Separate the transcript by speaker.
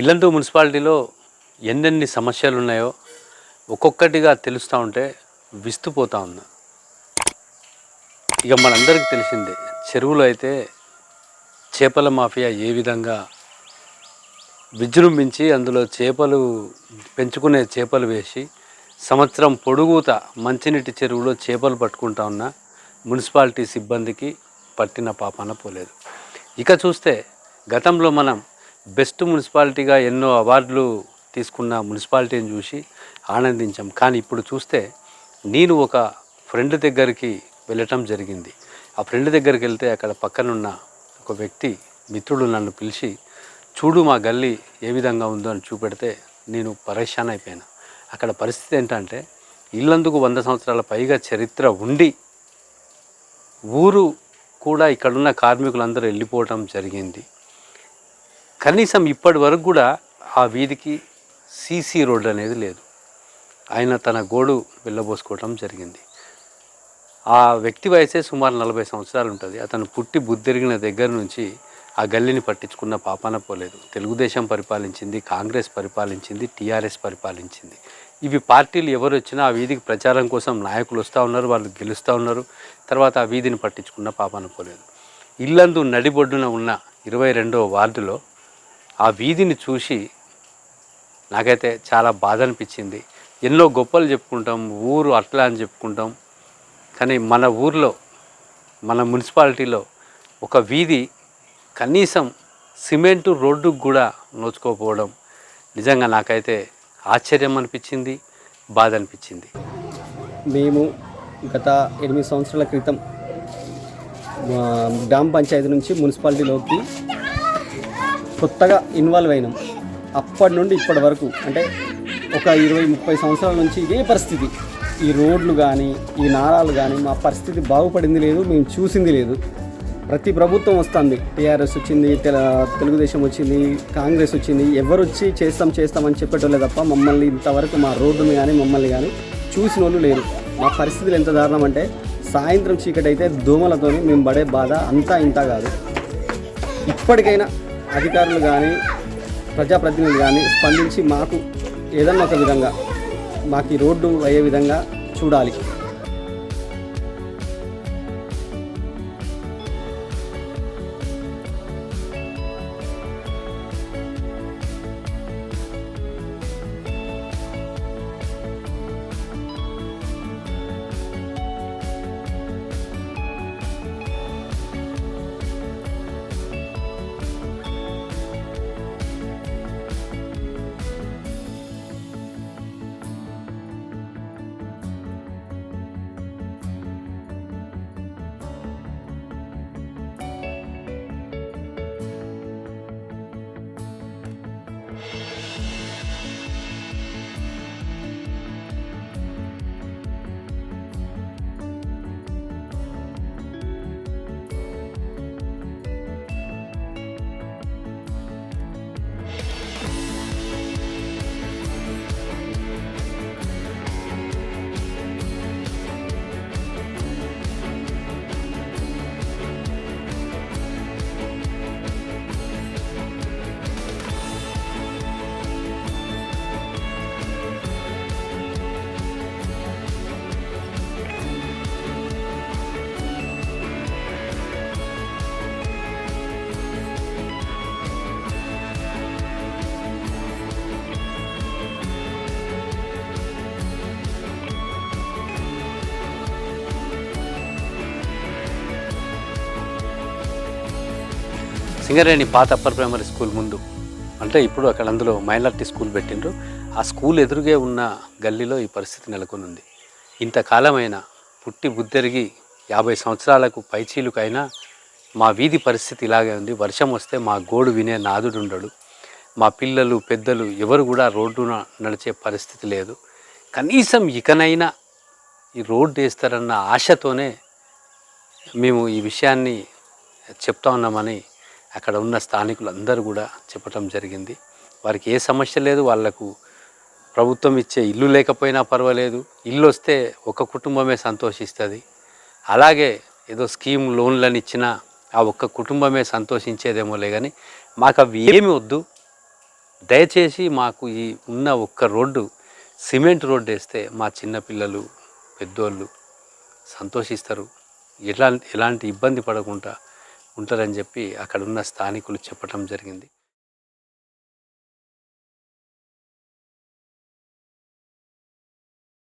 Speaker 1: ఇల్లందు మున్సిపాలిటీలో ఎన్నెన్ని సమస్యలు ఉన్నాయో ఒక్కొక్కటిగా తెలుస్తూ ఉంటే విస్తుపోతూ ఉన్నా. ఇక మనందరికీ తెలిసిందే, చెరువులో అయితే చేపల మాఫియా ఏ విధంగా విజృంభించి అందులో చేపలు పెంచుకునే చేపలు వేసి సంవత్సరం పొడుగుతా మంచినీటి చెరువులో చేపలు పట్టుకుంటా ఉన్న మున్సిపాలిటీ సిబ్బందికి పట్టిన పాపాన పోలేదు. ఇక చూస్తే గతంలో మనం బెస్ట్ మున్సిపాలిటీగా ఎన్నో అవార్డులు తీసుకున్న మున్సిపాలిటీని చూసి ఆనందించాం. కానీ ఇప్పుడు చూస్తే నేను ఒక ఫ్రెండ్ దగ్గరికి వెళ్ళటం జరిగింది. ఆ ఫ్రెండ్ దగ్గరికి వెళ్తే అక్కడ పక్కనున్న ఒక వ్యక్తి మిత్రుడు నన్ను పిలిచి, చూడు మా గల్లీ ఏ విధంగా ఉందో అని చూపెడితే నేను పరేషాన్ అయిపోయాను. అక్కడ పరిస్థితి ఏంటంటే, ఇల్లందుకు 100 సంవత్సరాల పైగా చరిత్ర ఉండి ఊరు కూడా ఇక్కడున్న కార్మికులందరూ వెళ్ళిపోవటం జరిగింది. కనీసం ఇప్పటి వరకు కూడా ఆ వీధికి సీసీ రోడ్డు అనేది లేదు. ఆయన తన గోడు వెళ్ళబోసుకోవటం జరిగింది. ఆ వ్యక్తి వయసే సుమారు 40 సంవత్సరాలు ఉంటుంది. అతను పుట్టి బుద్ధిరిగిన దగ్గర నుంచి ఆ గల్లీని పట్టించుకున్న పాపాన పోలేదు. తెలుగుదేశం పరిపాలించింది, కాంగ్రెస్ పరిపాలించింది, టీఆర్ఎస్ పరిపాలించింది. ఇవి పార్టీలు ఎవరు వచ్చినా ఆ వీధికి ప్రచారం కోసం నాయకులు వస్తూ ఉన్నారు, వాళ్ళు గెలుస్తూ ఉన్నారు. తర్వాత ఆ వీధిని పట్టించుకున్న పాపాన పోలేదు. ఇల్లందు నడిబొడ్డున ఉన్న 22వ వార్డులో ఆ వీధిని చూసి నాకైతే చాలా బాధ అనిపించింది. ఎన్నో గొప్పలు చెప్పుకుంటాం, ఊరు అట్లా అని చెప్పుకుంటాం. కానీ మన ఊర్లో, మన మున్సిపాలిటీలో ఒక వీధి కనీసం సిమెంటు రోడ్డుకు కూడా నోచుకోకపోవడం నిజంగా నాకైతే ఆశ్చర్యం అనిపించింది, బాధ అనిపించింది.
Speaker 2: మేము గత 8 సంవత్సరాల క్రితం గ్రామ పంచాయతీ నుంచి మున్సిపాలిటీలోకి కొత్తగా ఇన్వాల్వ్ అయినాం. అప్పటి నుండి ఇప్పటి వరకు అంటే ఒక 20-30 సంవత్సరాల నుంచి ఇదే పరిస్థితి. ఈ రోడ్లు కానీ, ఈ నారాలు కానీ మా పరిస్థితి బాగుపడింది లేదు, మేము చూసింది లేదు. ప్రతి ప్రభుత్వం వస్తుంది, టీఆర్ఎస్ వచ్చింది, తెలుగుదేశం వచ్చింది, కాంగ్రెస్ వచ్చింది, ఎవరు వచ్చి చేస్తామని చెప్పేటోళ్ళే తప్ప మమ్మల్ని ఇంతవరకు మా రోడ్డుని కానీ మమ్మల్ని కానీ చూసిన వాళ్ళు లేరు. మా పరిస్థితులు ఎంత దారుణం అంటే, సాయంత్రం చీకటి అయితే దోమలతో మేము పడే బాధ అంతా ఇంత కాదు. ఇప్పటికైనా అధికారులు కానీ ప్రజాప్రతినిధులు కానీ స్పందించి మాకు ఏదన్నా ఒక విధంగా మాకు ఈ రోడ్డు అయ్యే విధంగా చూడాలి.
Speaker 1: సింగరేణి పాత అప్పర్ ప్రైమరీ స్కూల్ ముందు, అంటే ఇప్పుడు అక్కడ అందులో మైనారిటీ స్కూల్ పెట్టిండ్రు. ఆ స్కూల్ ఎదురుగే ఉన్న గల్లీలో ఈ పరిస్థితి నెలకొని ఉంది. ఇంతకాలమైన పుట్టి బుద్ధెరిగి 50 సంవత్సరాలకు పైచీలుకైనా మా వీధి పరిస్థితి ఇలాగే ఉంది. వర్షం వస్తే మా గోడు వినే నాదుడు ఉండడు. మా పిల్లలు పెద్దలు ఎవరు కూడా రోడ్డున నడిచే పరిస్థితి లేదు. కనీసం ఇకనైనా ఈ రోడ్డు వేస్తారన్న ఆశతోనే మేము ఈ విషయాన్ని చెప్తా ఉన్నామని అక్కడ ఉన్న స్థానికులందరూ కూడా చెప్పటం జరిగింది. వారికి ఏ సమస్య లేదు, వాళ్లకు ప్రభుత్వం ఇచ్చే ఇల్లు లేకపోయినా పర్వాలేదు, ఇల్లు వస్తే ఒక కుటుంబమే సంతోషిస్తుంది. అలాగే ఏదో స్కీమ్ లోన్లను ఇచ్చినా ఆ ఒక్క కుటుంబమే సంతోషించేదేమోలే, కానీ మాకు అవి ఏమి వద్దు. దయచేసి మాకు ఈ ఉన్న ఒక్క రోడ్డు సిమెంట్ రోడ్డు వేస్తే మా చిన్నపిల్లలు పెద్దోళ్ళు సంతోషిస్తారు, ఎలాంటి ఇబ్బంది పడకుండా ఉంటారని చెప్పి అక్కడ ఉన్న స్థానికులు చెప్పడం జరిగింది.